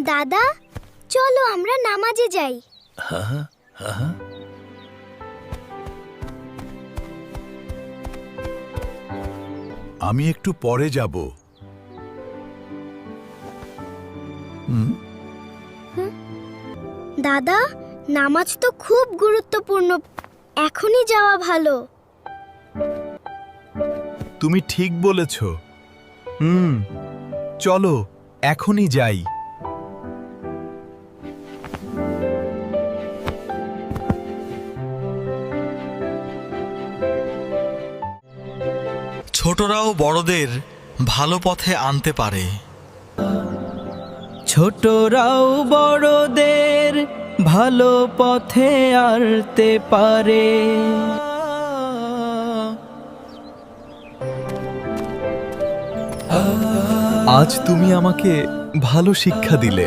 দাদা, চলো আমরা নামাজে যাই। আমি একটু পরে যাব। দাদা, নামাজ তো খুব গুরুত্বপূর্ণ, এখনই যাওয়া ভালো। তুমি ঠিক বলেছ। চলো এখনই যাই। ছোটরাও বড়দের ভালো পথে আনতে পারে। ছোটরাও বড়দের ভালো পথে আনতে পারে। আজ তুমি আমাকে ভালো শিক্ষা দিলে।